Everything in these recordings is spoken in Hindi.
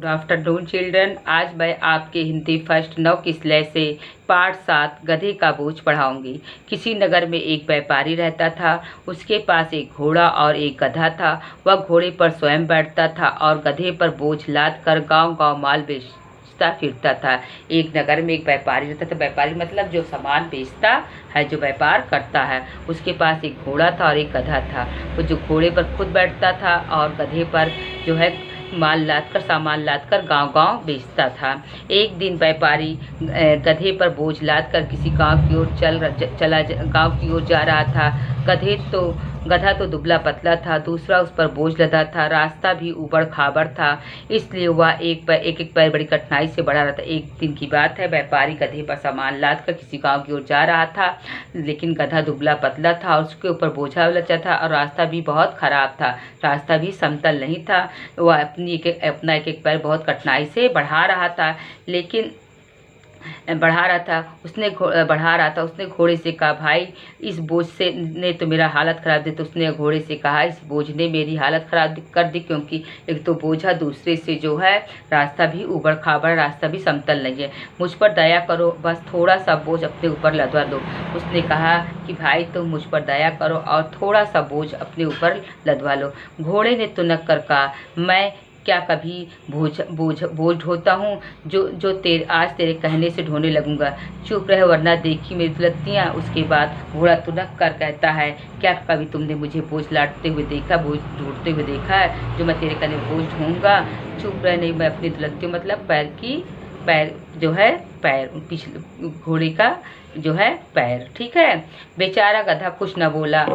Good afternoon children. आज मैं आपके हिंदी फर्स्ट 9 की स्लेज से पाठ 7 गधे का बोझ पढ़ाऊंगी। किसी नगर में एक व्यापारी रहता था। उसके पास एक घोड़ा और एक गधा था। वह घोड़े पर स्वयं बैठता था और गधे पर बोझ लाद कर गाँव-गाँव माल बेचता फिरता था। एक नगर में एक व्यापारी रहता था। व्यापारी मतलब जो सामान बेचता है, जो व्यापार करता है। उसके पास एक घोड़ा था और एक गधा था। वो जो घोड़े पर खुद बैठता था और गधे पर जो है सामान लादकर गांव-गांव बेचता था। एक दिन व्यापारी गधे पर बोझ लादकर किसी गांव की ओर गांव की ओर जा रहा था। गधा तो दुबला पतला था, दूसरा उस पर बोझ लदा था। रास्ता भी ऊबड़-खाबड़ था, इसलिए वह एक एक पैर बड़ी कठिनाई से बढ़ा रहा था। एक दिन की बात है, व्यापारी गधे पर सामान लादकर किसी गांव की ओर जा रहा था, लेकिन गधा दुबला पतला था और उसके ऊपर बोझा लचा था और रास्ता भी बहुत खराब था। रास्ता भी समतल नहीं था। वह अपना एक एक पैर बहुत कठिनाई से बढ़ा रहा था। उसने घोड़े से कहा, भाई इस बोझ से ने तो मेरा हालत खराब दी। तो उसने घोड़े से कहा, इस बोझ ने मेरी हालत खराब कर दी, क्योंकि एक तो बोझा, दूसरे से जो है रास्ता भी ऊबड़ खाबड़, रास्ता भी समतल नहीं है। मुझ पर दया करो, बस थोड़ा सा बोझ अपने ऊपर लदवा दो। उसने कहा कि भाई तुम मुझ पर दया करो और थोड़ा सा बोझ अपने ऊपर लदवा लो। घोड़े ने तुनक कर कहा, मैं क्या कभी बोझ ढोता हूँ जो आज तेरे कहने से ढोने लगूंगा। चुप रहे, वरना देखी मेरी दुलत्तियाँ। उसके बाद घोड़ा तुनक कर कहता है, क्या कभी तुमने मुझे बोझ लादते हुए देखा, बोझ ढोते हुए देखा है, जो मैं तेरे कहने बोझ ढोऊंगा? चुप रहे, नहीं मैं अपनी दुलत्तियों मतलब पैर जो है पैर पिछले घोड़े का जो है पैर, ठीक है। बेचारा गधा कुछ न बोला।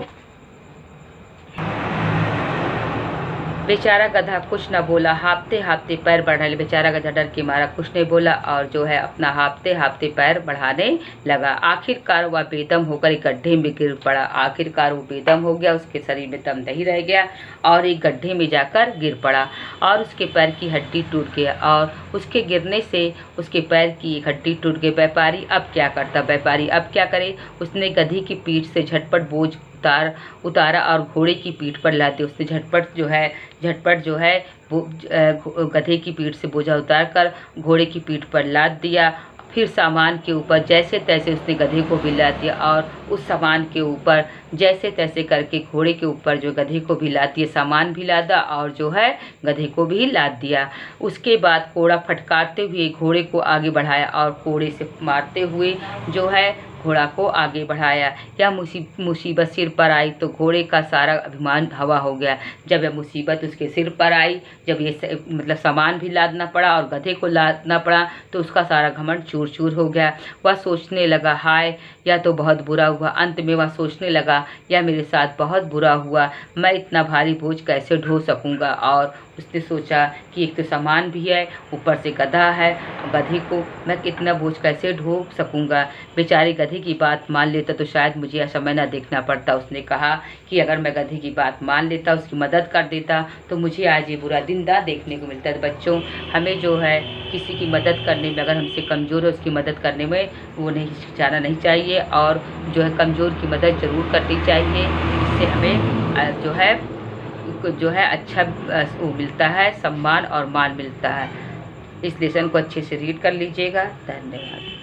हाँफते हाँफते पैर बढ़ाने लगा। बेचारा गधा डर के मारा कुछ नहीं बोला और जो है अपना हाँफते हाँफते पैर बढ़ाने लगा। आखिरकार वह बेदम होकर एक गड्ढे में गिर पड़ा। आखिरकार वो बेदम हो गया, उसके शरीर में दम नहीं रह गया और एक गड्ढे में जाकर गिर पड़ा और उसके पैर की हड्डी टूट गया और उसके गिरने से उसके पैर की एक हड्डी टूट गई। व्यापारी अब क्या करे? उसने गधी की पीठ से झटपट बोझ उतारा और घोड़े की पीठ पर लादे। उसने झटपट जो है गधे की पीठ से बोझा उतारकर घोड़े की पीठ पर लाद दिया। फिर सामान के ऊपर जैसे तैसे उसने गधे को भी लाद दिया और उस सामान के ऊपर जैसे तैसे करके घोड़े के ऊपर जो गधे को भी लाद दिया, सामान भी लादा और जो है गधे को भी लाद दिया। उसके बाद कोड़ा फटकारते हुए घोड़े को आगे बढ़ाया और कोड़े से मारते हुए जो है घोड़ा को आगे बढ़ाया। यह मुसीबत सिर पर आई तो घोड़े का सारा अभिमान हवा हो गया। जब यह मुसीबत उसके सिर पर आई, जब ये मतलब सामान भी लादना पड़ा और गधे को लादना पड़ा, तो उसका सारा घमंड चूर चूर हो गया। वह सोचने लगा, हाय यह तो बहुत बुरा हुआ। अंत में वह सोचने लगा, यह मेरे साथ बहुत बुरा हुआ, मैं इतना भारी बोझ कैसे ढो सकूंगा। और उसने सोचा कि एक तो सामान भी है, ऊपर से गधा है, गधे को मैं कितना बोझ कैसे ढो सकूंगा। बेचारे गधे की बात मान लेता तो शायद मुझे यह समय न देखना पड़ता। उसने कहा कि अगर मैं गधे की बात मान लेता, उसकी मदद कर देता, तो मुझे आज ये बुरा दिन ना देखने को मिलता। तो बच्चों, हमें जो है किसी की मदद करने में, अगर हमसे कमज़ोर है उसकी मदद करने में वो नहीं हिचकिचाना नहीं चाहिए और जो है कमज़ोर की मदद ज़रूर करनी चाहिए। इससे हमें जो है अच्छा वो मिलता है, सम्मान और मान मिलता है। इस लेसन को अच्छे से रीड कर लीजिएगा। धन्यवाद।